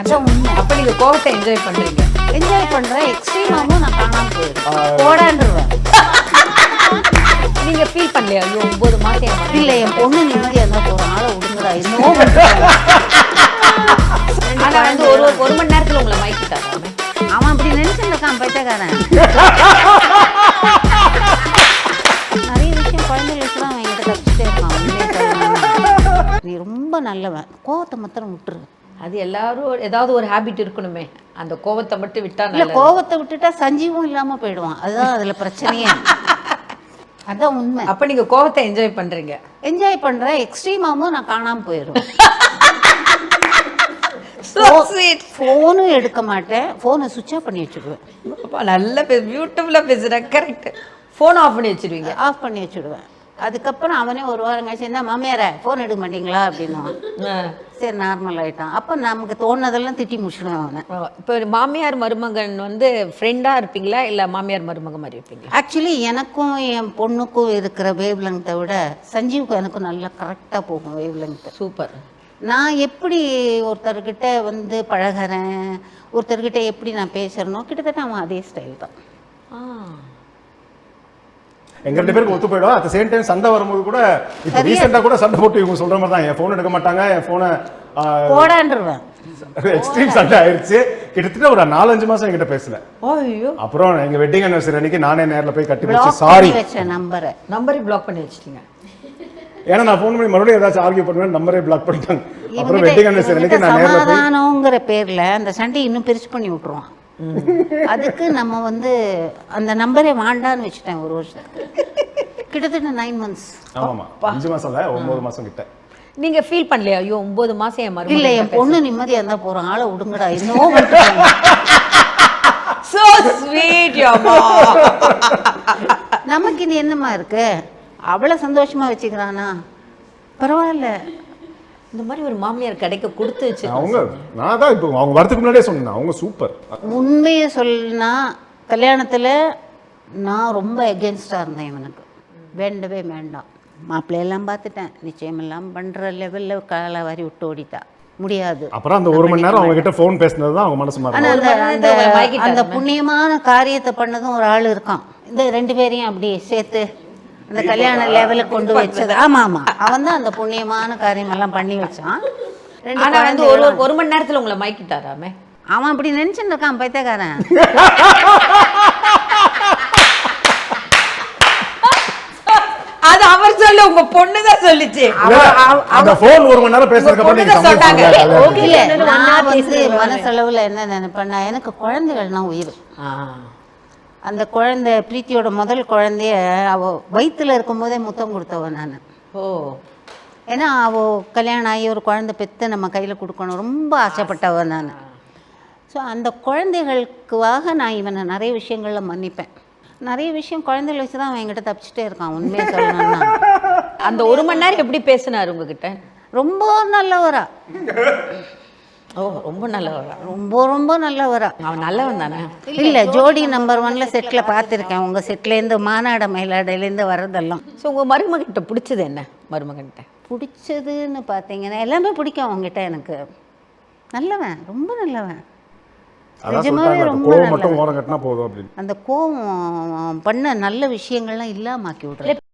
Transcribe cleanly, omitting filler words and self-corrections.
அதான் உண்மை. அப்ப நீங்க கோவத்தை என்ஜாய் பண்றீங்க. என்ஜாய் பண்றேன், எக்ஸ்ட்ரீமாவும் நான் காணாம போயிடுவேன், போடான்றுவேன். நீங்க ஃபீல் பண்ணலையா? ஐயோ 9 மாசம் என் இல்ல, என் பொண்ணு நிம்மதியா இருந்தா போறோம், ஆளை விடுங்கடா இன்னும். ஆனா வந்து ஒரு மணி நேரத்துல உங்களை மயக்கிட்டாங்க. அவன் அப்படி நினைச்சுட்டு இருக்கான் பைத்தியக்காரன். நிறைய விஷயம் குழந்தைகளுக்கு தான் அவன் என்கிட்ட தப்பிச்சுட்டே இருக்கான். உண்மையை சொல்லணும்னா நீ ரொம்ப நல்லவன், கோவத்தை மாத்திரம் விட்டுரு. அது எல்லாரும் ஏதாவது ஒரு ஹாபிட் இருக்கணுமே, அந்த கோவத்தை மட்டும் விட்டா இல்ல, நல்லது. கோவத்தை விட்டுட்டா சஞ்சீவும் இல்லாம போயிடுவான், அதுதான் அதுல பிரச்சனையே. அதான் உண்மை. அப்ப நீங்க கோவத்தை என்ஜாய் பண்றீங்க. என்ஜாய் பண்றேன், எக்ஸ்ட்ரீமாவும் நான் காணாம போயிடுவேன். ஃபோனும் எடுக்க மாட்டேன், ஃபோனை சுவிட்ச் ஆஃப் பண்ணி வச்சுடுவேன். நல்ல பியூட்டிஃபுல்லா பேசுறேன். கரெக்ட். ஃபோன் ஆஃப் பண்ணி வச்சிருவீங்க. ஆஃப் பண்ணி வச்சுடுவேன். அதுக்கப்புறம் அவனே ஒரு வாரம் கழிச்சு என்ன மாமியார ஃபோன் எடுக்க மாட்டீங்களா அப்படின்னுவான். சரி, நார்மல் ஆகிட்டான். அப்போ நமக்கு தோணுனதெல்லாம் திட்டி முடிச்சிடுவேன் அவனை. இப்போ மாமியார் மருமகன் வந்து ஃப்ரெண்டாக இருப்பீங்களா இல்லை மாமியார் மருமகன் மாதிரி இருப்பீங்களா? ஆக்சுவலி எனக்கும் என் பொண்ணுக்கும் இருக்கிற வேவ் லெங்த்தை விட சஞ்சீவுக்கு எனக்கும் நல்லா கரெக்டாக போகும் வேவ் லெங்த்து. சூப்பர். நான் எப்படி ஒருத்தர்கிட்ட வந்து பழகிறேன், ஒருத்தர்கிட்ட எப்படி நான் பேசுகிறனோ கிட்டத்தட்ட அவன் அதே ஸ்டைல் தான். எங்க 2 பேருக்கு ஒத்து போயிடும். அட் சேம் டைம் சண்டை வரும்போது கூட இப்போ ரீசெண்டாக கூட சண்டை போட்டு இவங்க சொல்ற மாதிரி தான், என் ஃபோன் எடுக்க மாட்டாங்க, என் ஃபோனை போடான்றுவேன். எக்ஸ்ட்ரீம் சண்டை ஆயிடுச்சு. கிட்டத்தட்ட ஒரு 4-5 மாசம் என்கிட்ட பேசல. ஐயோ. அப்புறம் எங்க வெட்டிங் அனிவர்சரி அன்னைக்கு நானே நேரில் போய் கட்டி வச்சு சாரி வச்ச நம்பரை பிளாக் பண்ணி வச்சிட்டீங்க. ஏன்னா நான் ஃபோன் பண்ணி மறுபடியும் ஏதாச்சும் ஆர்கியூ பண்ணுவேன், நம்பரே பிளாக் பண்ணிட்டாங்க. அப்புறம் வெட்டிங் அனிவர்சரி அன்னைக்கு நான் நேரில் போய் சமாதானங்கிற பேர்ல அந்த சண்டையை இன்னும் பெருசு பண்ணி விட்டுருவான். அதுக்கு நம்ம வந்து அந்த நம்பரே வாண்டான்னு வச்சுட்டேன் ஒரு வருஷத்துக்கு. கிட்டத்தட்ட 9 months. ஆமாமா, 5 மாசம் இல்ல, 9 மாசம் கிட்ட. நீங்க ஃபீல் பண்ணலையா? ஐயோ 9 மாசம் என் மருமகன் இல்ல, என் பொண்ணு நிம்மதியா இருந்தா போறோம், ஆளை விடுங்கடா இன்னும். So sweet யம்மா. நமக்கு இது என்னமா இருக்கு, அவ்வளவு சந்தோஷமா வச்சுக்கிறானா, பரவாயில்ல. இந்த மாதிரி ஒரு மாமியார் கிடைக்க கொடுத்து வச்சு அவங்க நான் தான் இப்போ அவங்க வரதுக்கு முன்னாடியே சொன்னேன், அவங்க சூப்பர். உண்மையை சொல்லுனா கல்யாணத்தில் நான் ரொம்ப எகென்ஸ்டாக இருந்தேன் இவனுக்கு. வேண்டவே வேண்டாம், மாப்பிள்ளையெல்லாம் பார்த்துட்டேன், நிச்சயமெல்லாம் பண்ணுற லெவலில் காலை வாரி விட்டு ஓடிட்டா முடியாது. அப்புறம் அந்த 1 மணி நேரம் அவங்க கிட்ட ஃபோன் பேசினது தான் அவங்க மனசு மாறி. ஆனால் அந்த புண்ணியமான காரியத்தை பண்ணதும் ஒரு ஆள் இருக்கான். இந்த 2 பேரையும் அப்படி சேர்த்து அந்த கல்யாண லெவலுக்கு கொண்டு வச்சது. ஆமா ஆமா, அவன் தான் அந்த புண்ணியமான காரியம் எல்லாம் பண்ணி வச்சான். ஆனா வந்து ஒரு மணி நேரத்துல உங்களை மயக்கிட்டாராமே. அவன் அப்படி நினைச்சுட்டு இருக்கான் பைத்தியக்காரன். அது அவர் சொல்ல, உங்க பொண்ணுதான் சொல்லிச்சு. அந்த ஃபோன் 1 மணி நேரம் பேசுறதுக்கு அப்புறம் நீங்க சொன்னாங்க. இல்ல, நான் வந்து மனசளவுல என்ன நினைப்பேன்னா, எனக்கு குழந்தைகள்னா உயிர். அந்த குழந்தை பிரீத்தியோட முதல் குழந்தைய அவ வயிற்றுல இருக்கும்போதே முத்தம் கொடுத்தவன் நான். ஓ. ஏன்னா அவ கல்யாணம் ஆகி ஒரு குழந்தை பெற்று நம்ம கையில் கொடுக்கணும் ரொம்ப ஆசைப்பட்டவன் நான். ஸோ அந்த குழந்தைகளுக்காக நான் இவனை நிறைய விஷயங்களில் மன்னிப்பேன். நிறைய விஷயம் குழந்தைகளை வச்சு தான் அவன் என்கிட்ட தப்பிச்சுட்டே இருக்கான். உண்மையை சொல்லணும்னா அந்த 1 மணி நேரம் எப்படி பேசினார் உங்ககிட்ட? ரொம்ப நல்லவரா. ஓ, ரொம்ப நல்லவரா. ரொம்ப ரொம்ப நல்லவரா. அவன் நல்லவன் தானே? இல்லை, ஜோடி நம்பர் 1ல செட்டில் பார்த்துருக்கேன். உங்கள் செட்லேருந்து மாநாடு மயிலாடையிலேருந்து வர்றதெல்லாம். ஸோ உங்கள் மருமகிட்ட பிடிச்சது என்ன? மருமகன்கிட்ட பிடிச்சதுன்னு பார்த்தீங்கன்னா எல்லாமே பிடிக்கும் அவங்ககிட்ட. எனக்கு நல்லவன், ரொம்ப நல்லவன், நிஜமாவே ரொம்ப நல்லவன். மட்டும் ஓரம் கட்டினா போதும் அப்படின்னு. அந்த கோவம் பண்ண நல்ல விஷயங்கள்லாம் இல்லாம ஆக்கி விடுறேன்.